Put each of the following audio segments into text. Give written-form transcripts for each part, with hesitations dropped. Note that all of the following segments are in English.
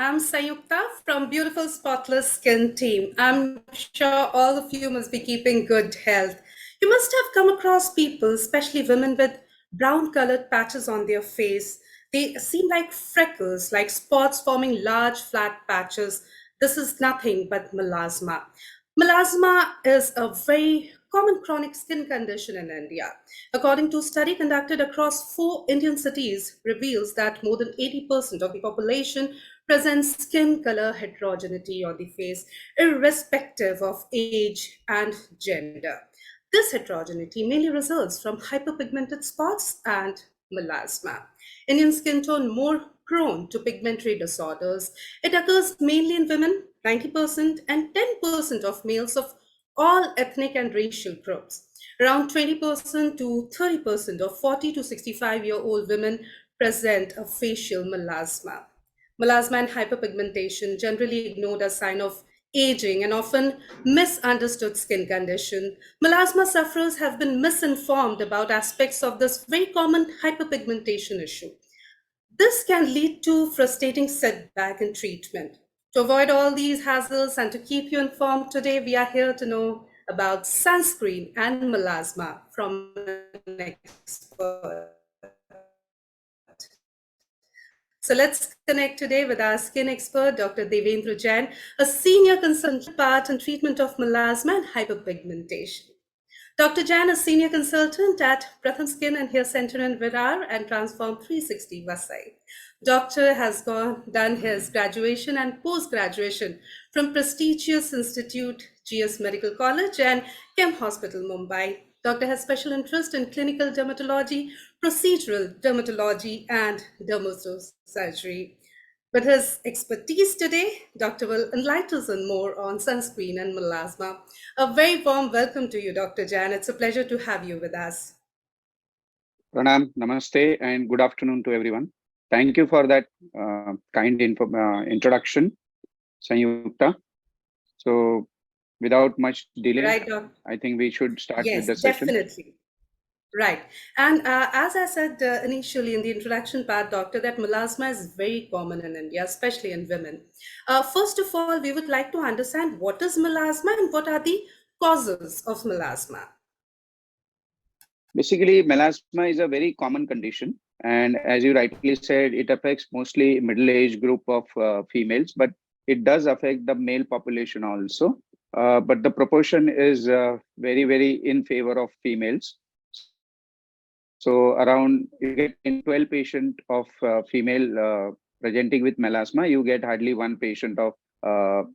I'm Sayukta from Beautiful Spotless Skin team. I'm sure all of you must be keeping good health. You must have come across people, especially women with brown colored patches on their face. They seem like freckles, like spots forming large flat patches. This is nothing but melasma. Melasma is a very common chronic skin condition in India. According to a study conducted across 4 Indian cities, reveals that more than 80% of the population presents skin color heterogeneity on the face, irrespective of age and gender. This heterogeneity mainly results from hyperpigmented spots and melasma. Indian skin tone more prone to pigmentary disorders. It occurs mainly in women, 90%, and 10% of males of all ethnic and racial groups. Around 20% to 30% of 40 to 65-year-old women present a facial melasma. Melasma and hyperpigmentation, generally ignored as sign of aging and often misunderstood skin condition. Melasma sufferers have been misinformed about aspects of this very common hyperpigmentation issue. This can lead to frustrating setback in treatment. To avoid all these hassles and to keep you informed today, we are here to know about sunscreen and melasma from an expert. So let's connect today with our skin expert, Dr. Devendra Jain, a senior consultant part and treatment of melasma and hyperpigmentation. Dr. Jain is senior consultant at Pratham Skin and Hair Center in Virar and Transform 360 Vasai. Doctor has done his graduation and post-graduation from prestigious institute GS Medical College and Kem Hospital, Mumbai. Doctor has special interest in clinical dermatology, procedural dermatology, and dermosurgery. With his expertise today, Doctor will enlighten us on more on sunscreen and melasma. A very warm welcome to you, Dr. Jan. It's a pleasure to have you with us. Pranam, Namaste, and good afternoon to everyone. Thank you for that kind introduction, Sanyukta. So, without much delay, Right, Doctor? I think we should start with Yes, the session. definitely. Right. And as I said initially in the introduction part, Doctor, that melasma is very common in India, especially in women. First of all, we would like to understand what is melasma and what are the causes of melasma. Basically, melasma is a very common condition. And as you rightly said, it affects mostly middle-aged group of females, but it does affect the male population also. But the proportion is very, very in favor of females. So around you get in 12 patient of female presenting with melasma, you get hardly one patient of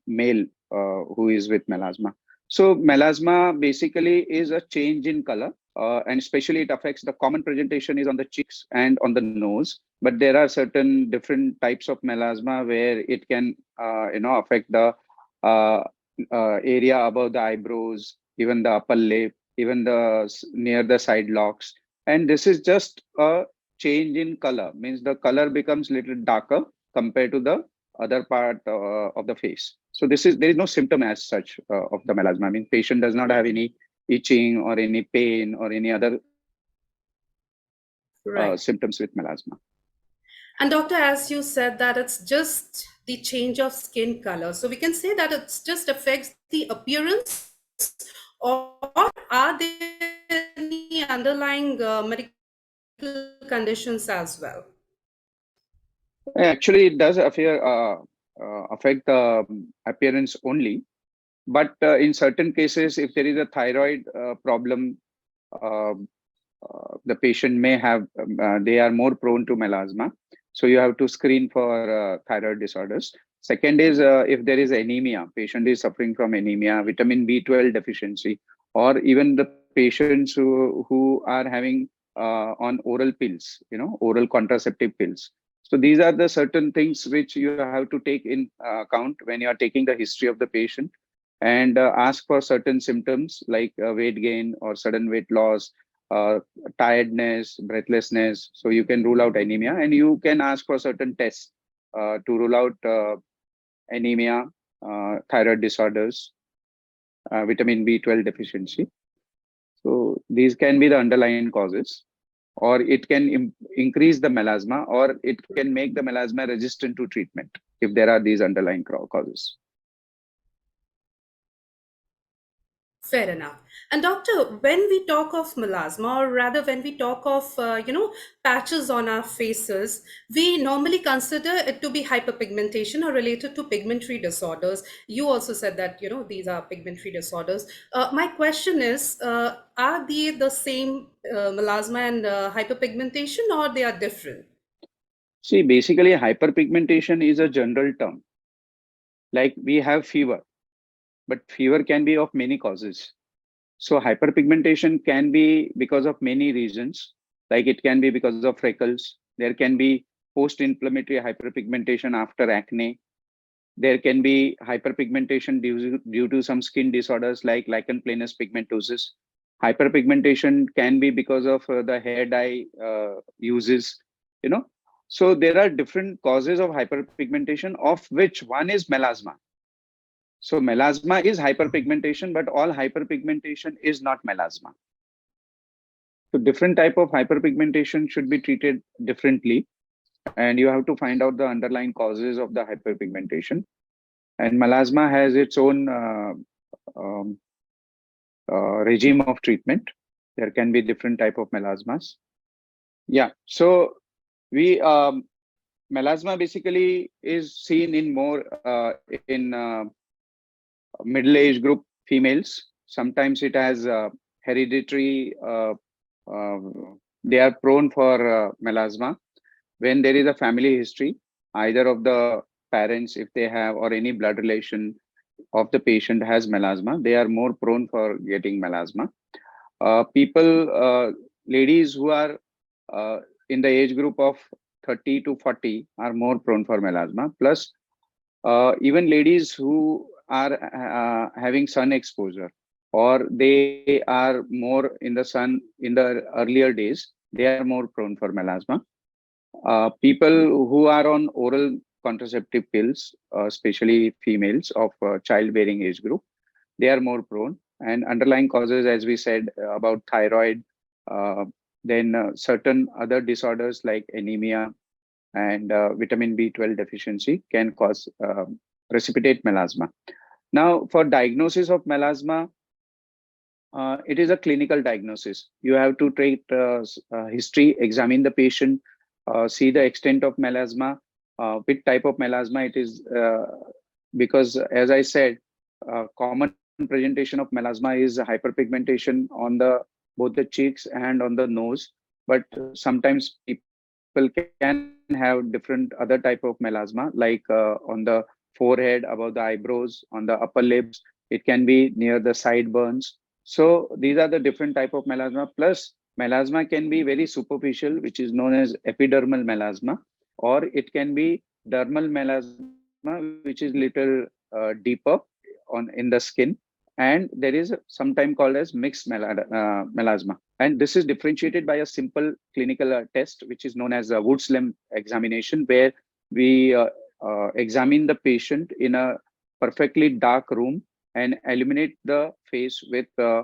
male who is with melasma. So melasma basically is a change in color, and especially it affects the common presentation is on the cheeks and on the nose. But there are certain different types of melasma where it can affect the area above the eyebrows, even the upper lip, even the near the side locks. And this is just a change in color, means the color becomes little darker compared to the other part of the face. So there is no symptom as such of the melasma. I mean, patient does not have any itching or any pain or any other Right. symptoms with melasma. And doctor, as you said that it's just the change of skin color. So we can say that it just affects the appearance, or are there any underlying medical conditions as well? Actually, it does affect the appearance only. But in certain cases, if there is a thyroid problem, uh, the patient may have, they are more prone to melasma. So you have to screen for thyroid disorders. Second is if there is anemia, patient is suffering from anemia, vitamin B12 deficiency, or even the patients who are having on oral pills, oral contraceptive pills. So these are the certain things which you have to take in account when you are taking the history of the patient, and ask for certain symptoms like weight gain or sudden weight loss, tiredness, breathlessness. So you can rule out anemia, and you can ask for certain tests to rule out anemia, thyroid disorders, vitamin B12 deficiency. So these can be the underlying causes. or it can increase the melasma, or it can make the melasma resistant to treatment if there are these underlying causes. Fair enough. And doctor, when we talk of melasma, or rather when we talk of patches on our faces, we normally consider it to be hyperpigmentation or related to pigmentary disorders. You also said that these are pigmentary disorders. My question is, are they the same, melasma and hyperpigmentation, or they are different? See, basically, hyperpigmentation is a general term. Like we have fever, but fever can be of many causes. So hyperpigmentation can be because of many reasons, like it can be because of freckles. There can be post-inflammatory hyperpigmentation after acne. There can be hyperpigmentation due to some skin disorders like lichen planus pigmentosus. Hyperpigmentation can be because of the hair dye uses, you know. So there are different causes of hyperpigmentation, of which one is melasma. So melasma is hyperpigmentation, but all hyperpigmentation is not melasma. So different type of hyperpigmentation should be treated differently, and you have to find out the underlying causes of the hyperpigmentation. And melasma has its own um, regime of treatment. There can be different type of melasmas. Yeah. So we melasma basically is seen in more in middle age group females. Sometimes it has hereditary. Uh, they are prone for melasma when there is a family history, either of the parents, if they have, or any blood relation of the patient has melasma, they are more prone for getting melasma. Ladies who are uh, in the age group of 30 to 40 are more prone for melasma. Plus, even ladies who are having sun exposure, or they are more in the sun in the earlier days, they are more prone for melasma. People who are on oral contraceptive pills, especially females of childbearing age group, they are more prone. And underlying causes, as we said about thyroid, uh, then certain other disorders like anemia and vitamin B12 deficiency can cause precipitate melasma. Now, for diagnosis of melasma, it is a clinical diagnosis. You have to take history, examine the patient, see the extent of melasma, which type of melasma it is. Because, as I said, common presentation of melasma is hyperpigmentation on the both the cheeks and on the nose. But sometimes people can have different other type of melasma, like on the forehead, above the eyebrows, on the upper lips. It can be near the sideburns. So these are the different type of melasma. Plus, melasma can be very superficial, which is known as epidermal melasma, or it can be dermal melasma, which is little deeper on in the skin. And there is sometime called as mixed melasma. And this is differentiated by a simple clinical test, which is known as a Woods-Lemon examination, where we examine the patient in a perfectly dark room and illuminate the face with uh,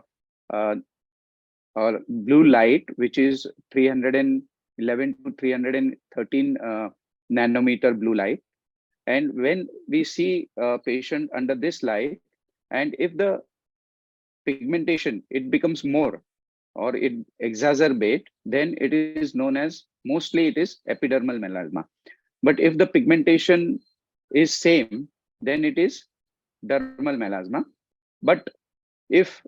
blue light, which is 311 to 313 nanometer blue light. And when we see a patient under this light, and if the pigmentation, it becomes more or it exacerbate, then it is known as, mostly it is epidermal melasma. But if the pigmentation is same, then it is dermal melasma. But if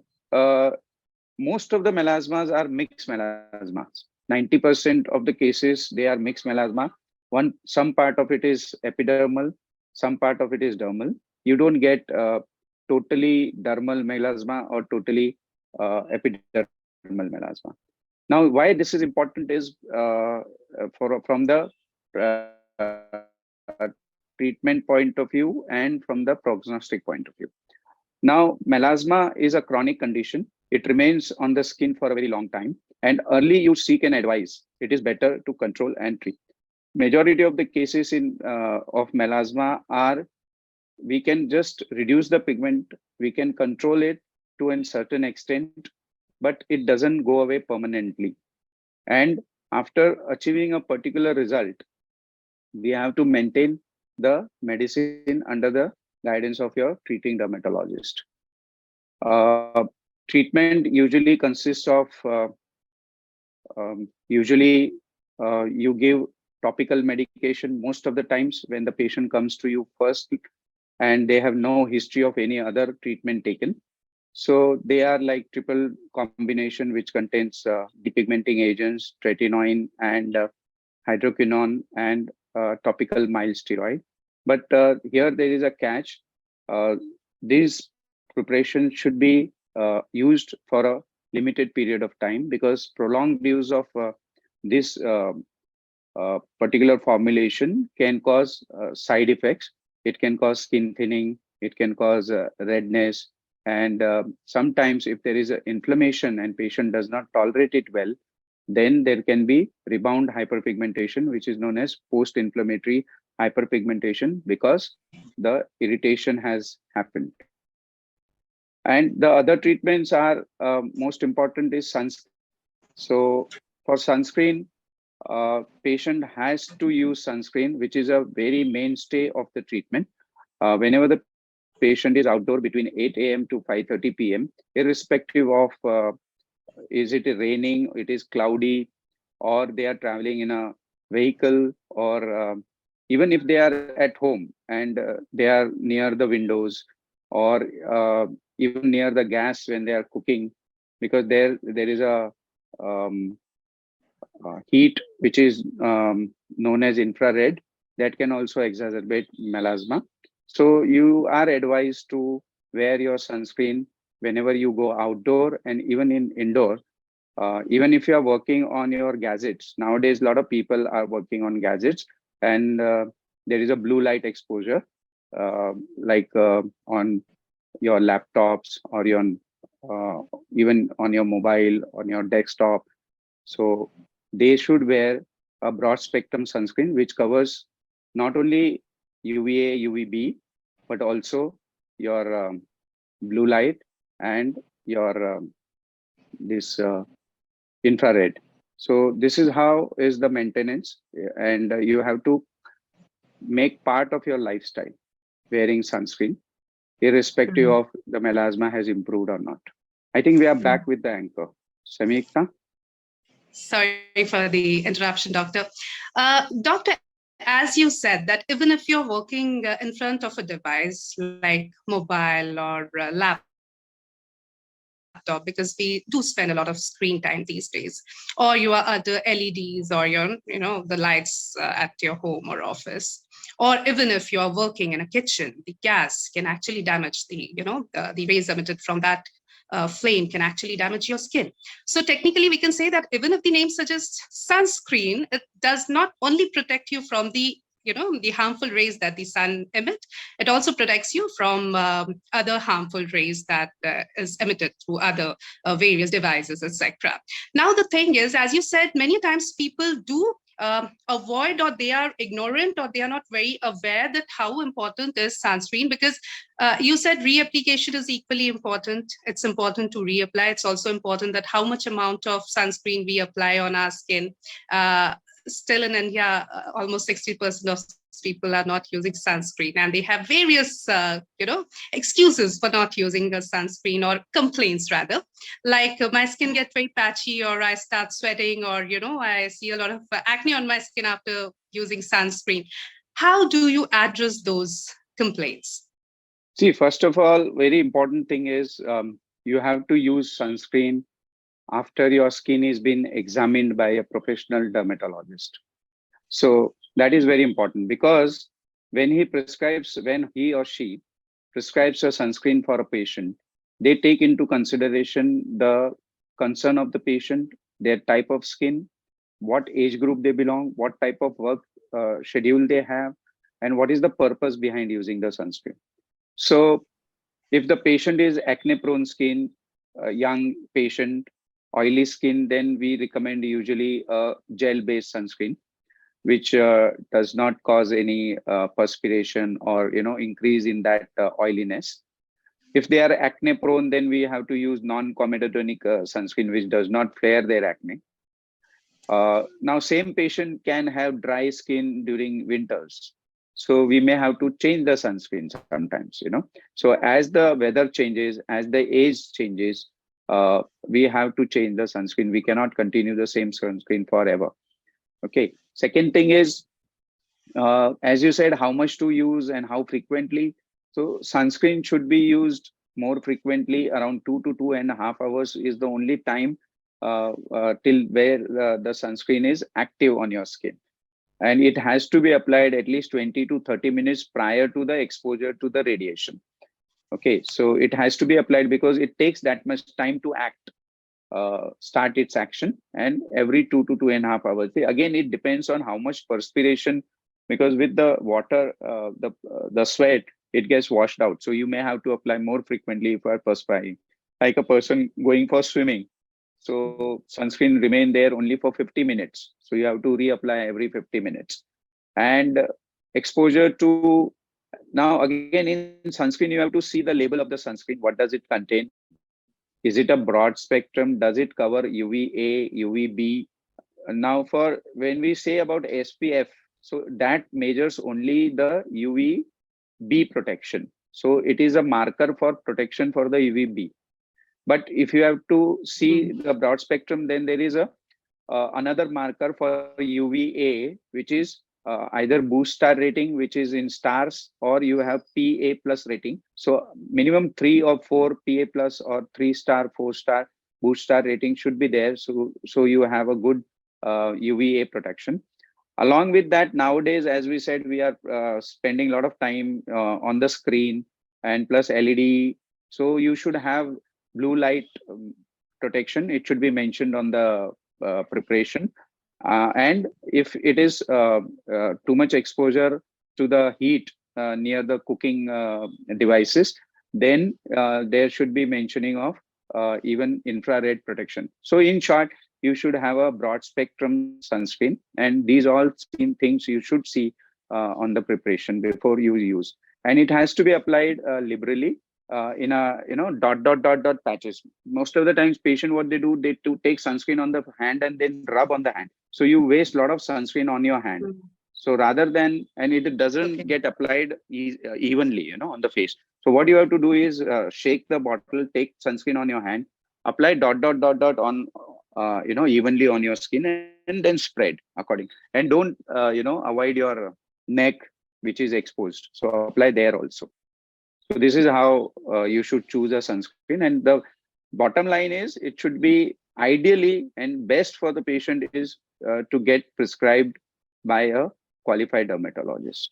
most of the melasmas are mixed melasmas, 90% of the cases they are mixed melasma. Some part of it is epidermal, some part of it is dermal. You don't get totally dermal melasma or totally epidermal melasma. Now, why this is important is from the treatment point of view and from the prognostic point of view. Now, melasma is a chronic condition. It remains on the skin for a very long time. And early you seek an advice. It is better to control and treat. Majority of the cases of melasma are, we can just reduce the pigment, we can control it to a certain extent, but it doesn't go away permanently. And After achieving a particular result, we have to maintain the medicine under the guidance of your treating dermatologist. Uh, Treatment usually consists of usually you give topical medication most of the times when the patient comes to you first and they have no history of any other treatment taken. So they are like triple combination which contains depigmenting agents, tretinoin, and hydroquinone, and topical mild steroid. But here there is a catch. Uh, these preparations should be used for a limited period of time, because prolonged use of this particular formulation can cause side effects. It can cause skin thinning, it can cause redness, and sometimes if there is an inflammation and patient does not tolerate it well, then there can be rebound hyperpigmentation, which is known as post-inflammatory hyperpigmentation, because the irritation has happened. And the other treatments are most important is sunscreen. So for sunscreen, patient has to use sunscreen, which is a very mainstay of the treatment. Whenever the patient is outdoor between 8 a.m. to 5:30 p.m., irrespective of is it raining, it is cloudy, or they are traveling in a vehicle, or even if they are at home and they are near the windows, or even near the gas when they are cooking, because there is a um, heat which is known as infrared that can also exacerbate melasma. So you are advised to wear your sunscreen whenever you go outdoor and even in indoor. Even if you are working on your gadgets, nowadays a lot of people are working on gadgets, and there is a blue light exposure, on your laptops or your even on your mobile, on your desktop. So they should wear a broad spectrum sunscreen which covers not only UVA, UVB, but also your blue light and your this infrared. So this is how is the maintenance, and you have to make part of your lifestyle wearing sunscreen, irrespective of the melasma has improved or not. I think we are back with the anchor. Samyukta? Sorry for the interruption, Doctor. Doctor, as you said, that even if you're working in front of a device like mobile or laptop, because we do spend a lot of screen time these days, or your other LEDs, or the lights at your home or office, or even if you're working in a kitchen, the gas can actually damage the rays emitted from that flame can actually damage your skin. So technically, we can say that even if the name suggests sunscreen, it does not only protect you from the harmful rays that the sun emit, it also protects you from other harmful rays that is emitted through other various devices, etc. Now the thing is, as you said, many times people do avoid, or they are ignorant, or they are not very aware that how important is sunscreen, because you said reapplication is equally important. It's important to reapply. It's also important that how much amount of sunscreen we apply on our skin. Still in India, almost 60% of people are not using sunscreen, and they have various, excuses for not using a sunscreen, or complaints rather, like my skin gets very patchy, or I start sweating, or I see a lot of acne on my skin after using sunscreen. How do you address those complaints? See, first of all, very important thing is you have to use sunscreen after your skin is been examined by a professional dermatologist. So that is very important, because when he or she prescribes a sunscreen for a patient, they take into consideration the concern of the patient, their type of skin, what age group they belong, what type of work schedule they have, and what is the purpose behind using the sunscreen. So if the patient is acne prone skin, a young patient, oily skin, then we recommend usually a gel based sunscreen, which does not cause any perspiration or increase in that oiliness. If they are acne prone, then we have to use non-comedogenic sunscreen, which does not flare their acne. Now, same patient can have dry skin during winters. So we may have to change the sunscreen sometimes, So as the weather changes, as the age changes, we have to change the sunscreen. We cannot continue the same sunscreen forever. Okay. Second thing is, as you said, how much to use and how frequently. So sunscreen should be used more frequently. Around 2 to 2.5 hours is the only time till where the sunscreen is active on your skin, and it has to be applied at least 20 to 30 minutes prior to the exposure to the radiation. Okay, so it has to be applied because it takes that much time to act, start its action, and every 2 to 2.5 hours. Again, it depends on how much perspiration, because with the water, the sweat, it gets washed out. So you may have to apply more frequently if you are perspiring, like a person going for swimming. So sunscreen remain there only for 50 minutes. So you have to reapply every 50 minutes. And exposure to, now again in sunscreen, you have to see the label of the sunscreen. What does it contain? Is it a broad spectrum? Does it cover UVA, UVB? Now, for when we say about SPF, so that measures only the UVB protection. So it is a marker for protection for the UVB. But if you have to see the broad spectrum, then there is a another marker for UVA, which is either boost star rating, which is in stars, or you have PA plus rating. So minimum 3 or 4 PA plus or 3 star, 4 star boost star rating should be there. So you have a good UVA protection. Along with that, nowadays, as we said, we are spending a lot of time on the screen and plus LED. So you should have blue light protection. It should be mentioned on the preparation. And if it is too much exposure to the heat near the cooking devices, then there should be mentioning of even infrared protection. So in short, you should have a broad spectrum sunscreen, and these all things you should see on the preparation before you use. And it has to be applied liberally in a dot patches. Most of the times patient, what they do take sunscreen on the hand and then rub on the hand, so you waste a lot of sunscreen on your hand. So rather than, and it doesn't get applied evenly on the face. So what you have to do is shake the bottle, take sunscreen on your hand, apply dot on evenly on your skin, and then spread according. And don't avoid your neck, which is exposed, so apply there also. So this is how you should choose a sunscreen. And the bottom line is, it should be ideally and best for the patient is to get prescribed by a qualified dermatologist.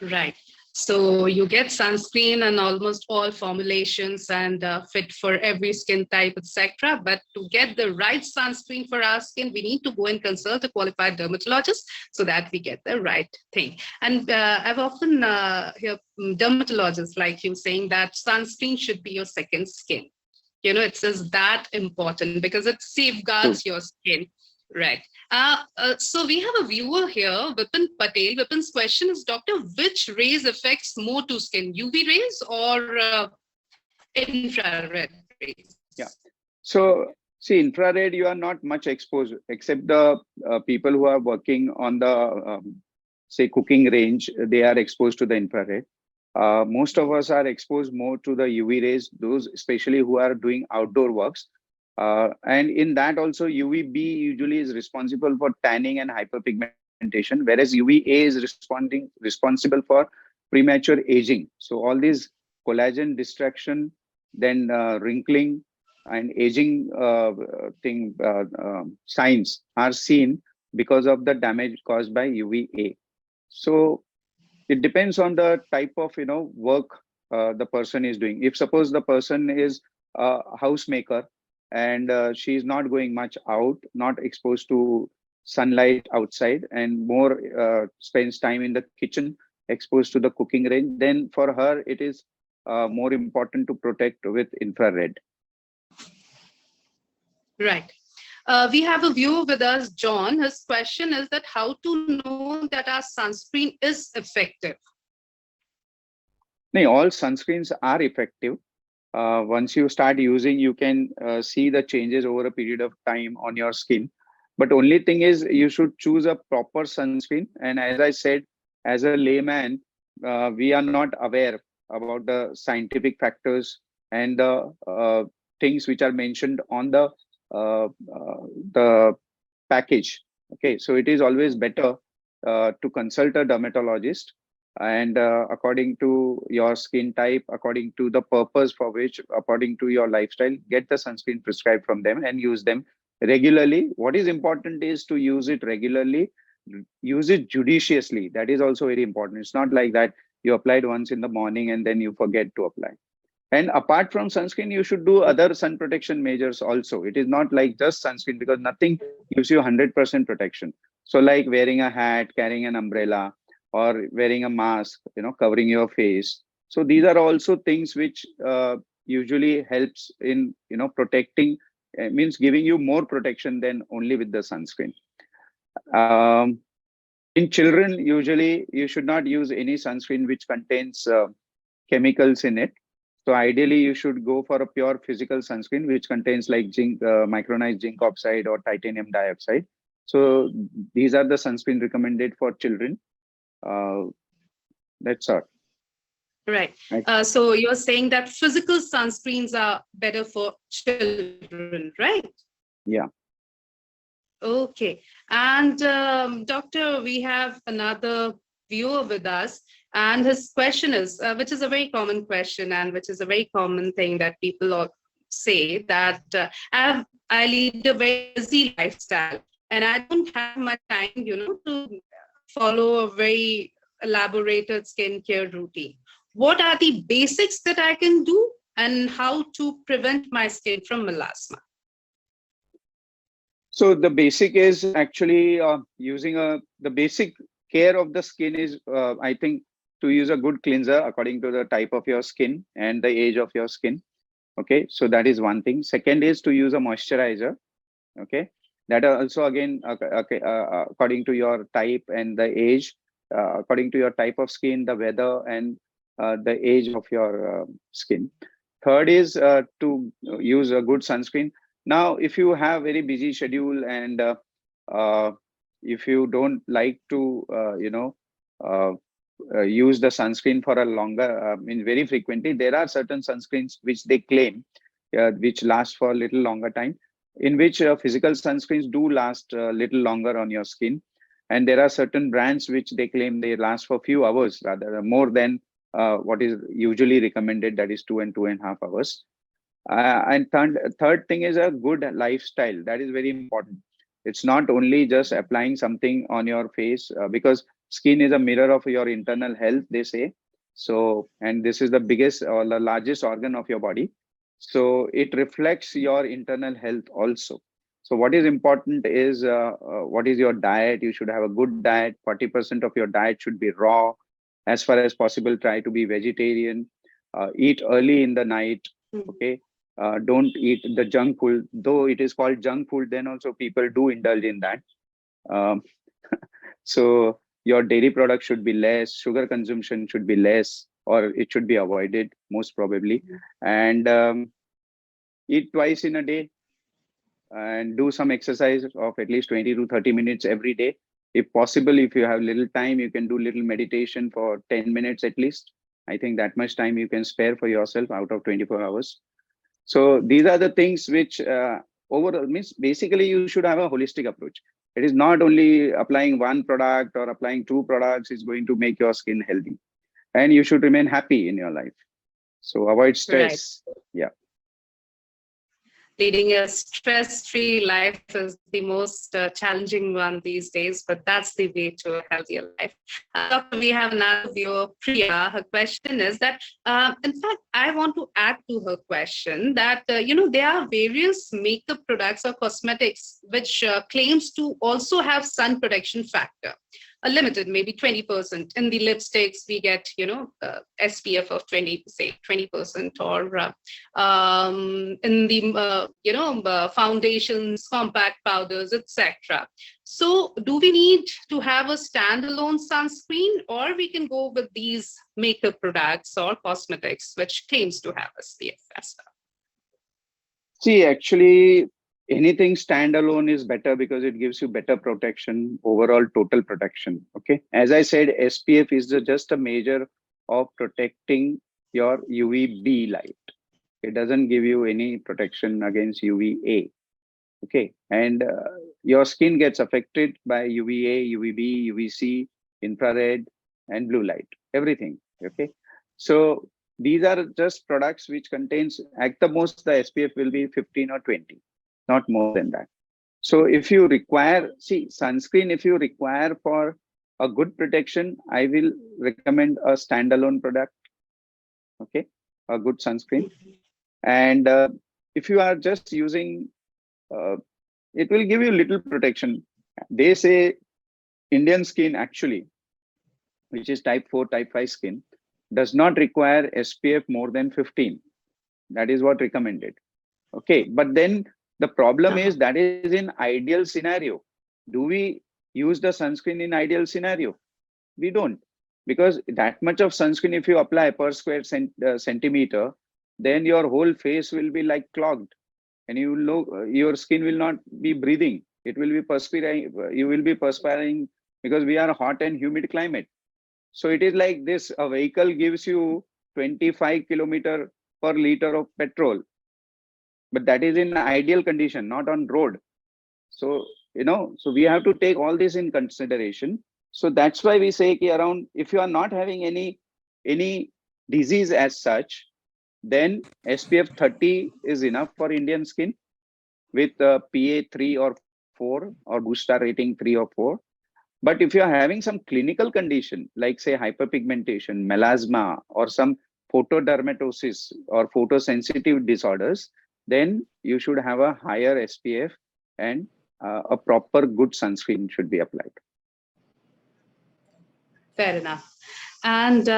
Right. So you get sunscreen and almost all formulations and fit for every skin type, etc. But to get the right sunscreen for our skin, we need to go and consult a qualified dermatologist so that we get the right thing. And I've often heard dermatologists like you saying that sunscreen should be your second skin. It's just that important because it safeguards your skin. Right. So we have a viewer here, Vipin Patel. Vipin's question is, Doctor, which rays affects more to skin, UV rays or infrared rays? Yeah. So see, infrared, you are not much exposed, except the people who are working on the, say, cooking range, they are exposed to the infrared. Most of us are exposed more to the UV rays, those especially who are doing outdoor works. And in that also, UVB usually is responsible for tanning and hyperpigmentation, whereas UVA is responsible for premature aging. So all these collagen destruction, then wrinkling and aging signs are seen because of the damage caused by UVA. So it depends on the type of work the person is doing. If suppose the person is a housemaker and she is not going much out, not exposed to sunlight outside, and more spends time in the kitchen, exposed to the cooking range, then for her it is more important to protect with infrared. Right. We have a viewer with us, John. His question is that how to know that our sunscreen is effective? No, all sunscreens are effective. Once you start using, you can see the changes over a period of time on your skin. But only thing is, you should choose a proper sunscreen. And as I said, as a layman, we are not aware about the scientific factors and the things which are mentioned on the package. Okay, so it is always better to consult a dermatologist, and according to your skin type, according to the purpose for which, according to your lifestyle, get the sunscreen prescribed from them and use them regularly. What is important is to use it regularly, use it judiciously. That is also very important. It's not like that you applied once in the morning and then you forget to apply. And apart from sunscreen, you should do other sun protection measures also. It is not like just sunscreen, because nothing gives you 100% protection. So like wearing a hat, carrying an umbrella, or wearing a mask, covering your face. So these are also things which usually helps in, protecting, means giving you more protection than only with the sunscreen. Um, in children, usually you should not use any sunscreen which contains chemicals in it. So ideally, you should go for a pure physical sunscreen, which contains like zinc, micronized zinc oxide or titanium dioxide. So these are the sunscreen recommended for children. Uh, that's all. Right. Right. So you're saying that physical sunscreens are better for children, right? Yeah. Okay. And doctor, we have another viewer with us, and his question is, which is a very common question, and which is a very common thing that people say that I lead a very busy lifestyle, and I don't have much time, to follow a very elaborated skincare routine. What are the basics that I can do, and how to prevent my skin from melasma? So the basic is actually the basic care of the skin is, I think, to use a good cleanser according to the type of your skin and the age of your skin. Okay, so that is one thing. Second is to use a moisturizer. Okay, that are also again according to your type and the age, according to your type of skin, the weather, and the age of your skin. Third is to use a good sunscreen. Now if you have very busy schedule, and uh, if you don't like to uh, use the sunscreen for a longer, very frequently, there are certain sunscreens which they claim which last for a little longer time, in which physical sunscreens do last a little longer on your skin. And there are certain brands which they claim they last for few hours, rather more than what is usually recommended, that is 2 and 2.5 hours. And third thing is a good lifestyle. That is very important. It's not only just applying something on your face, because skin is a mirror of your internal health, they say. So, and this is the biggest or the largest organ of your body. So it reflects your internal health also. So what is important is what is your diet? You should have a good diet. 40% of your diet should be raw. As far as possible, try to be vegetarian. Eat early in the night. Okay. Don't eat the junk food, though it is called junk food, then also people do indulge in that. Um, so your dairy product should be less, sugar consumption should be less, or it should be avoided most probably. And eat twice in a day, and do some exercise of at least 20 to 30 minutes every day. If possible, if you have little time, you can do little meditation for 10 minutes at least. I think that much time you can spare for yourself out of 24 hours. So these are the things which overall means basically you should have a holistic approach. It is not only applying one product or applying two products is going to make your skin healthy, and you should remain happy in your life. So avoid Right. stress. Yeah. Leading a stress-free life is the most challenging one these days, but that's the way to a healthier life. Doctor, we have another viewer, Priya. Her question is that, in fact, I want to add to her question that, there are various makeup products or cosmetics which claims to also have sun protection factor. a limited, maybe 20%. In the lipsticks, we get, SPF of 20, say 20%, or in the, foundations, compact powders, etc. So do we need to have a standalone sunscreen, or we can go with these makeup products or cosmetics, which claims to have SPF as well? See, actually, anything standalone is better because it gives you better protection, overall total protection. Okay. As I said, SPF is just a measure of protecting your UVB light. It doesn't give you any protection against UVA. Okay. And your skin gets affected by UVA, UVB, UVC, infrared, and blue light, everything. Okay. So these are just products which contains, at the most, the SPF will be 15 or 20, not more than that. So if you require, see, sunscreen, if you require for a good protection, I will recommend a standalone product. Okay. A good sunscreen. And if you are just using, it will give you little protection. They say Indian skin actually, which is type 4, type 5 skin, does not require SPF more than 15. That is what recommended. Okay, but then the problem is that is in ideal scenario. Do we use the sunscreen in ideal scenario? We don't, because that much of sunscreen, if you apply per square centimeter, then your whole face will be like clogged, and you look, your skin will not be breathing. It will be perspiring. You will be perspiring because we are hot and humid climate. So it is like this: a vehicle gives you 25 kilometer per liter of petrol, but that is in ideal condition, not on road. So so we have to take all this in consideration. So that's why we say around, if you are not having any disease as such, then SPF 30 is enough for Indian skin with PA 3 or 4 or booster rating 3 or 4. But if you are having some clinical condition, like say hyperpigmentation, melasma, or some photodermatosis or photosensitive disorders, then you should have a higher SPF, and a proper good sunscreen should be applied. Fair enough. And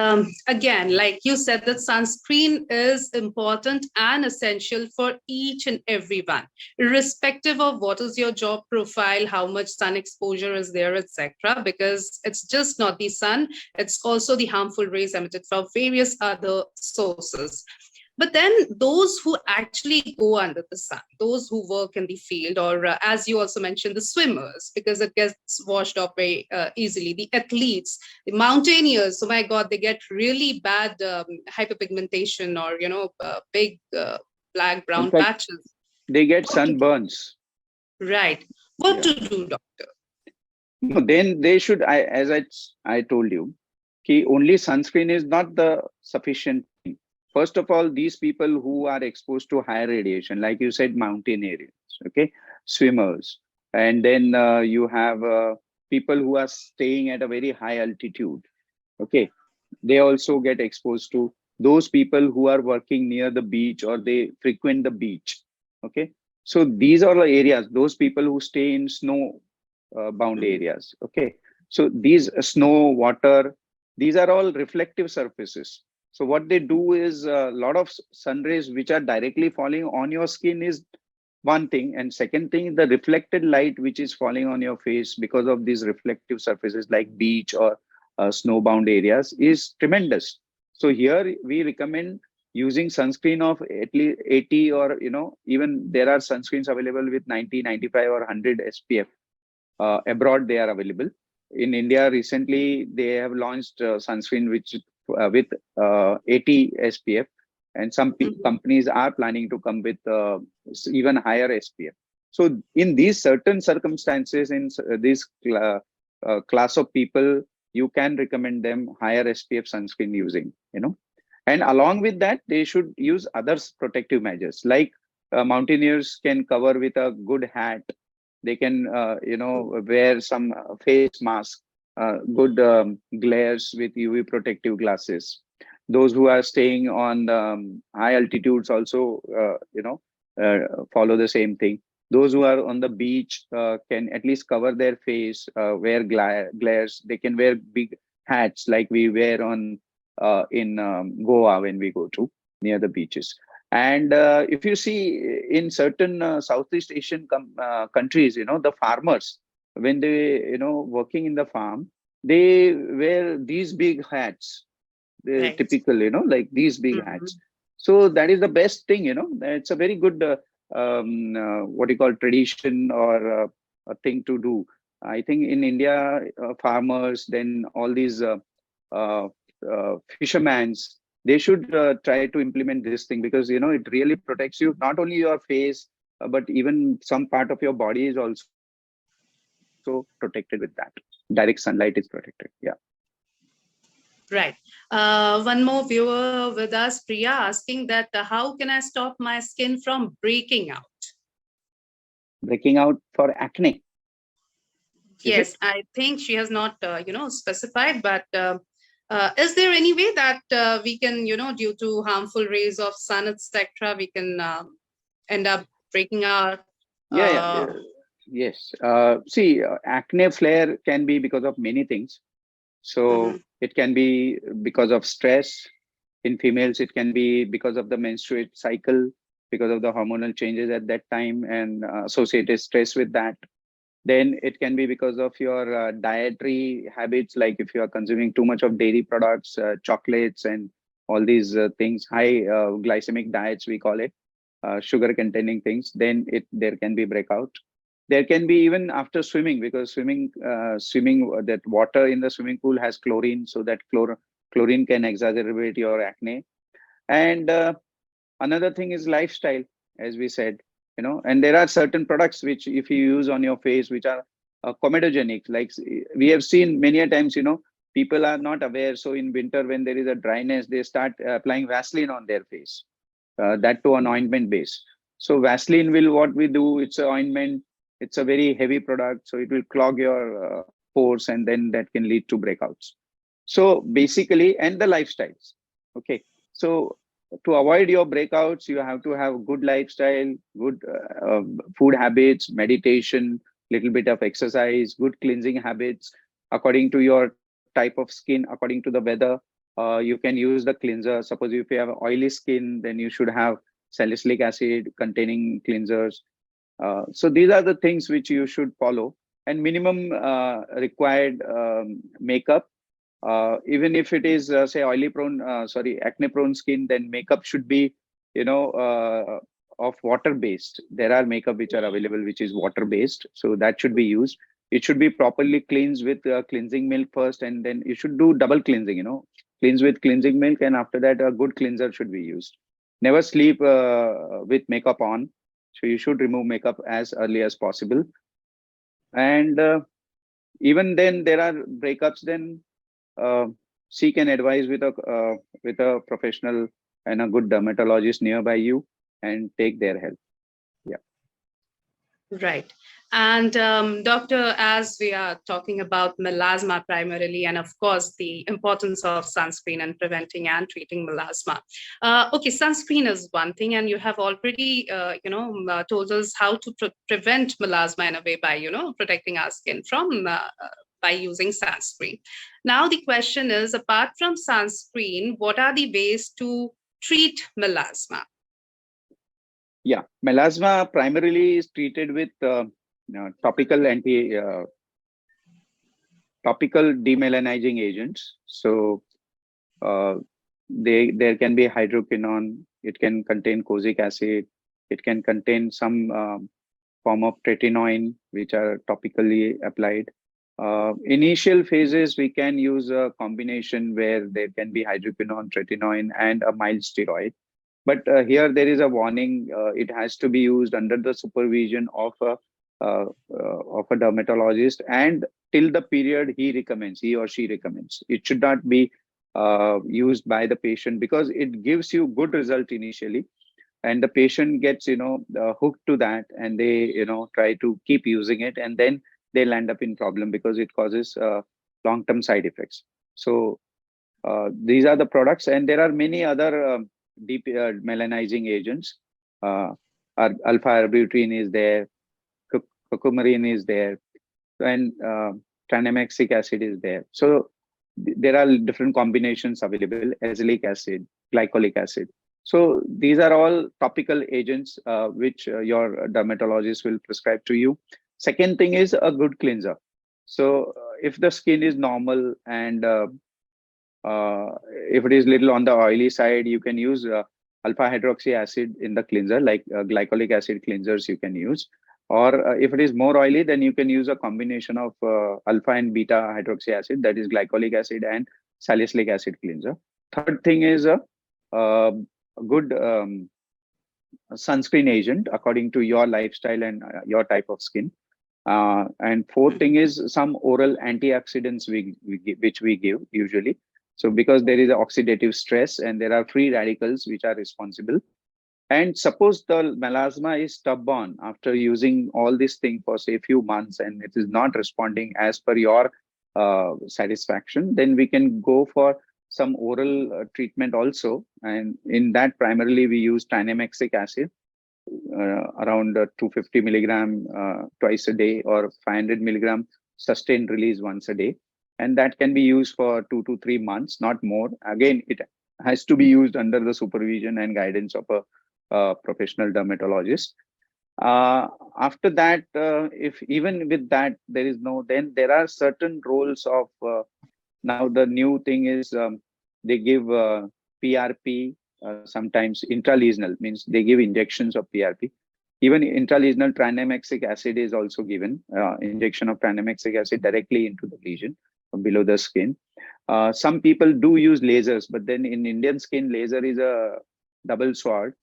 again, like you said, that sunscreen is important and essential for each and everyone, irrespective of what is your job profile, how much sun exposure is there, etc. Because it's just not the sun, it's also the harmful rays emitted from various other sources. But then those who actually go under the sun, those who work in the field, or as you also mentioned, the swimmers, because it gets washed off very easily, the athletes, the mountaineers, oh my God, they get really bad hyperpigmentation, or, big black, In brown fact, patches. they get What to do? sunburns. Right. What Yeah. to do, doctor? No, then they should, as I told you, only sunscreen is not the sufficient thing. First of all, these people who are exposed to higher radiation, like you said, mountain areas, okay, swimmers, and then you have people who are staying at a very high altitude, okay, they also get exposed to those people who are working near the beach or they frequent the beach, okay. So these are the areas, those people who stay in snow bound areas, okay. So these snow, water, these are all reflective surfaces. So what they do is a lot of sun rays which are directly falling on your skin is one thing, and second thing, the reflected light which is falling on your face because of these reflective surfaces like beach or snowbound areas is tremendous. So here we recommend using sunscreen of at least 80, or even there are sunscreens available with 90, 95 or 100 SPF. Abroad they are available. In India recently they have launched sunscreen which with 80 SPF, and some companies are planning to come with even higher SPF. So in these certain circumstances, in this class of people, you can recommend them higher SPF sunscreen using, and along with that, they should use other protective measures, like mountaineers can cover with a good hat. They can, wear some face mask, good glares with UV protective glasses. Those who are staying on high altitudes also, follow the same thing. Those who are on the beach can at least cover their face, wear glares. They can wear big hats like we wear on in Goa when we go to near the beaches. And if you see in certain Southeast Asian countries, the farmers, when they, working in the farm, they wear these big hats, the Right. typical, like these big hats. Mhm. So that is the best thing, it's a very good, what you call tradition or a thing to do. I think in India, farmers, then all these uh, fishermen's, they should try to implement this thing because, it really protects you, not only your face, but even some part of your body is also protected with that. Direct sunlight is protected. Yeah. Right. One more viewer with us, Priya, asking that how can I stop my skin from breaking out? Breaking out for acne, is Yes, it? I think she has not, specified, but is there any way that we can, due to harmful rays of sun, etc., we can end up breaking our? Yeah, yeah, Uh, yeah. Yes. See, acne flare can be because of many things. mhm. So it can be because of stress. In females, it can be because of the menstruate cycle, because of the hormonal changes at that time and associated stress with that. Then it can be because of your dietary habits, like if you are consuming too much of dairy products, chocolates, and all these things, high glycemic diets, we call it, sugar containing things, then there can be breakout. There can be even after swimming, because swimming, that water in the swimming pool has chlorine, so that chlorine can exacerbate your acne. And another thing is lifestyle, as we said, and there are certain products which if you use on your face which are comedogenic, like we have seen many a times, people are not aware. So in winter when there is a dryness, they start applying Vaseline on their face, that to an ointment base. So Vaseline will, what we do, it's an ointment, it's a very heavy product, so it will clog your pores, and then that can lead to breakouts. So basically, and the lifestyles. Okay. So to avoid your breakouts, you have to have good lifestyle, good food habits, meditation, little bit of exercise, good cleansing habits according to your type of skin, according to the weather. You can use the cleanser. Suppose if you have oily skin, then you should have salicylic acid containing cleansers. So these are the things which you should follow. And minimum required makeup, even if it is say oily prone, sorry, acne prone skin, then makeup should be, of water based. There are makeup which are available which is water based, so that should be used. It should be properly cleansed with cleansing milk first, and then you should do double cleansing, cleanse with cleansing milk, and after that a good cleanser should be used. Never sleep with makeup on, so you should remove makeup as early as possible. And even then there are breakups, then uh, seek an advice with a professional and a good dermatologist nearby you, and take their help. Yeah. Right. And doctor, as we are talking about melasma primarily, and of course the importance of sunscreen and preventing and treating melasma. Okay, sunscreen is one thing, and you have already, told us how to prevent melasma in a way by, protecting our skin from by using sunscreen. Now the question is, apart from sunscreen, what are the ways to treat melasma? Yeah, melasma primarily is treated with topical topical demelanizing agents. So uh, there can be hydroquinone. It can contain kojic acid. It can contain some form of tretinoin, which are topically applied. Initial phases, we can use a combination where there can be hydroquinone, tretinoin, and a mild steroid. But here there is a warning. It has to be used under the supervision of a dermatologist, and till the period he or she recommends. It should not be used by the patient, because it gives you good result initially, and the patient gets hooked to that, and they try to keep using it, and then they'll end up in problem because it causes long-term side effects. So these are the products, and there are many other deep melanizing agents. Alpha arbutin is there. curcumin is there, and tranexamic acid is there. So there are different combinations available, azelaic acid, glycolic acid. So these are all topical agents which your dermatologist will prescribe to you. Second thing is a good cleanser. So if the skin is normal and if it is little on the oily side, you can use alpha hydroxy acid in the cleanser, like glycolic acid cleansers you can use. Or if it is more oily, then you can use a combination of alpha and beta hydroxy acid, that is glycolic acid and salicylic acid cleanser. Third thing is a good sunscreen agent according to your lifestyle and your type of skin. And fourth thing is some oral antioxidants which we give usually. So because there is oxidative stress and there are free radicals which are responsible. And suppose the melasma is stubborn after using all these things for say a few months and it is not responding as per your satisfaction, then we can go for some oral treatment also. And in that primarily we use tranexamic acid around 250 milligram twice a day or 500 milligram sustained release once a day. And that can be used for 2 to 3 months, not more. Again, it has to be used under the supervision and guidance of a professional dermatologist. After that, if even with that there is no, then there are certain roles of now the new thing is they give PRP, sometimes intralesional, means they give injections of PRP. Even intralesional tranexamic acid is also given, injection of tranexamic acid directly into the lesion below the skin. Some people do use lasers, but then in Indian skin, laser is a double sword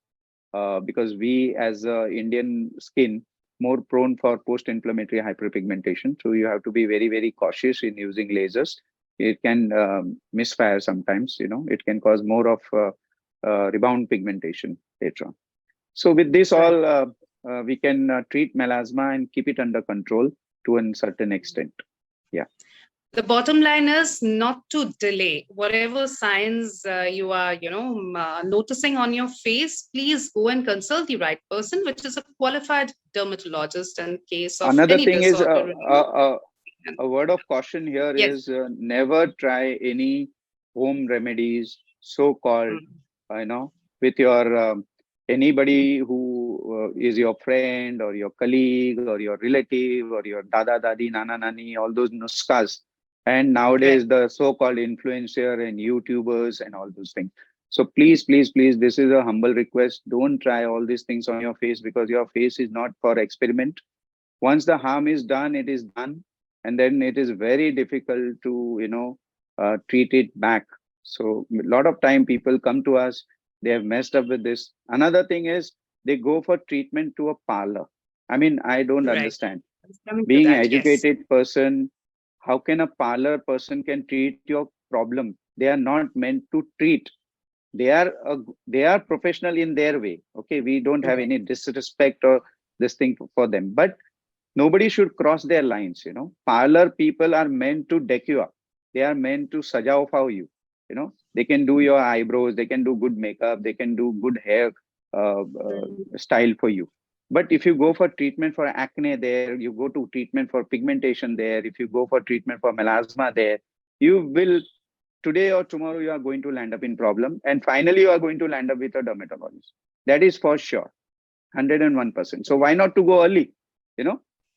because we as Indian skin more prone for post-inflammatory hyperpigmentation. So you have to be very, very cautious in using lasers. It can misfire sometimes, it can cause more of rebound pigmentation later on. So with this all, we can treat melasma and keep it under control to a certain extent. Yeah. The bottom line is not to delay whatever signs you are, noticing on your face. Please go and consult the right person, which is a qualified dermatologist in case of Another any thing is disorder. a word of caution here Yes. is never try any home remedies, so-called, with your anybody who is your friend or your colleague or your relative or your dada, dadi, nana, nani, all those nuskas. And nowadays, the so-called influencer and YouTubers and all those things. So please, please, please, this is a humble request. Don't try all these things on your face because your face is not for experiment. Once the harm is done, it is done. And then it is very difficult to, treat it back. So a lot of time people come to us, they have messed up with this. Another thing is they go for treatment to a parlor. I mean, I don't Right. understand. Coming to Being that, an yes. educated person, how can a parlor person can treat your problem? They are not meant to treat. They are professional in their way. Okay, we don't have any disrespect or this thing for them, but nobody should cross their lines. Parlor people are meant to deck you up. They are meant to sajao for you. They can do your eyebrows, they can do good makeup, they can do good hair style for you. But if you go for treatment for acne there, you go to treatment for pigmentation there, if you go for treatment for melasma there, you will, today or tomorrow, you are going to land up in problem. And finally, you are going to land up with a dermatologist. That is for sure, 101%. So why not to go early,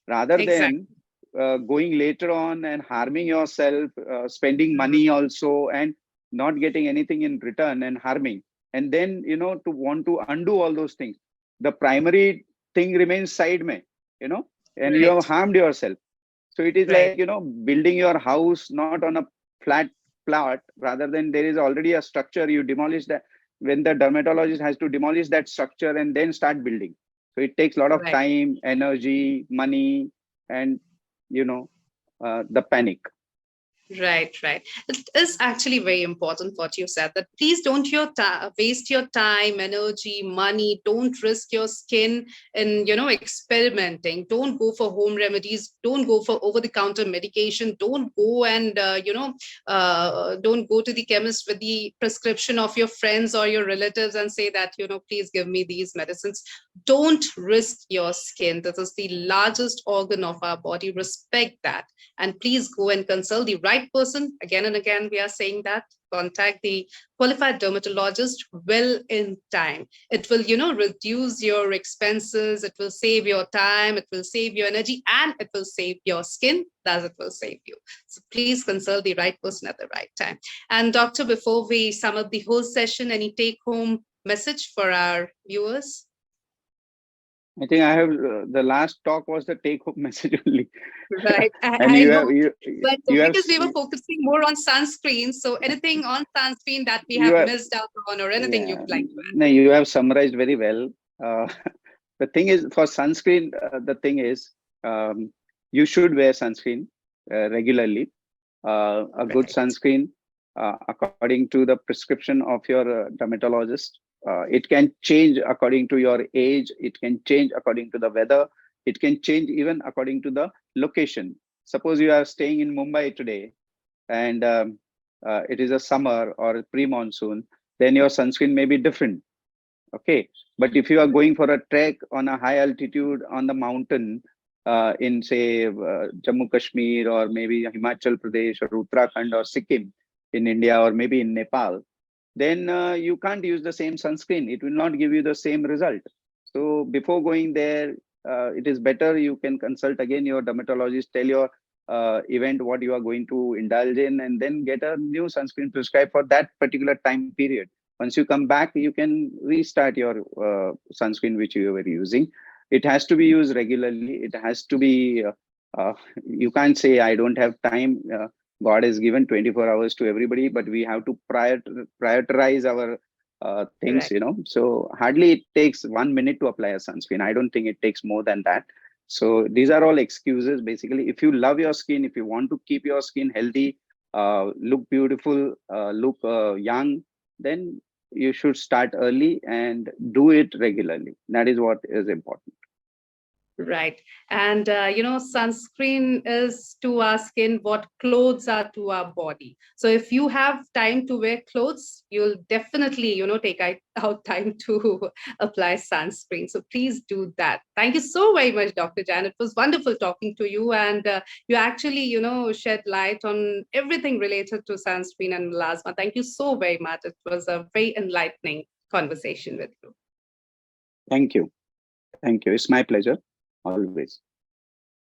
rather than going later on and harming yourself, spending money also and not getting anything in return and harming. And then, to want to undo all those things. The primary thing remains side mein, and you have harmed yourself. So it is like, building your house not on a flat plot, rather than there is already a structure, you demolish that. When the dermatologist has to demolish that structure and then start building. So it takes a lot of time, energy, money, and, the panic. Right, right. It is actually very important what you said, that please don't waste your time, energy, money. Don't risk your skin in, experimenting. Don't go for home remedies. Don't go for over-the-counter medication. Don't go and, don't go to the chemist with the prescription of your friends or your relatives and say that, please give me these medicines. Don't risk your skin. This is the largest organ of our body. Respect that. And please go and consult the right person. Again and again, we are saying that. Contact the qualified dermatologist well in time. It will, reduce your expenses. It will save your time. It will save your energy, and it will save your skin. Thus, it will save you. So please consult the right person at the right time. And doctor, before we sum up the whole session, any take-home message for our viewers? I think I have the last talk was the take-home message only. Right. And I you know. have But you have because we were focusing more on sunscreen, so anything on sunscreen that we you have have missed out on, or anything yeah, you'd like to add? no, you have summarized very well. Uh, the thing is, for sunscreen, the thing is, you should wear sunscreen regularly. A good Right. sunscreen, according to the prescription of your dermatologist. It can change according to your age. It can change according to the weather. It can change even according to the location. Suppose you are staying in Mumbai today, and it is a summer or pre-monsoon, then your sunscreen may be different. Okay, but if you are going for a trek on a high altitude on the mountain, in say Jammu Kashmir, or maybe Himachal Pradesh or Uttarakhand or Sikkim in India, or maybe in Nepal, then you can't use the same sunscreen. It will not give you the same result. So before going there, it is better you can consult again your dermatologist, tell your event what you are going to indulge in, and then get a new sunscreen prescribed for that particular time period. Once you come back, you can restart your sunscreen which you were using. It has to be used regularly. It has to be, you can't say, I don't have time. God has given 24 hours to everybody, but we have to prioritize our things, Right. So hardly it takes 1 minute to apply a sunscreen. I don't think it takes more than that. So these are all excuses. Basically, if you love your skin, if you want to keep your skin healthy, look beautiful, look young, then you should start early and do it regularly. That is what is important. Right. And, sunscreen is to our skin what clothes are to our body. So if you have time to wear clothes, you'll definitely, take out time to apply sunscreen. So please do that. Thank you so very much, Dr. Jain. It was wonderful talking to you. And you actually, shed light on everything related to sunscreen and melasma. Thank you so very much. It was a very enlightening conversation with you. Thank you. Thank you. It's my pleasure. Always.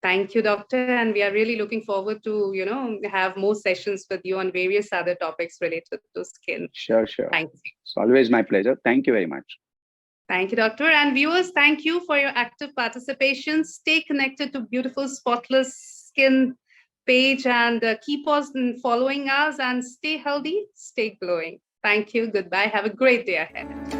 Thank you, Doctor. And we are really looking forward to, have more sessions with you on various other topics related to skin. Sure, sure. Thank you. It's always my pleasure. Thank you very much. Thank you, Doctor. And viewers, thank you for your active participation. Stay connected to Beautiful Spotless Skin page, and keep on following us, and stay healthy, stay glowing. Thank you. Goodbye. Have a great day ahead.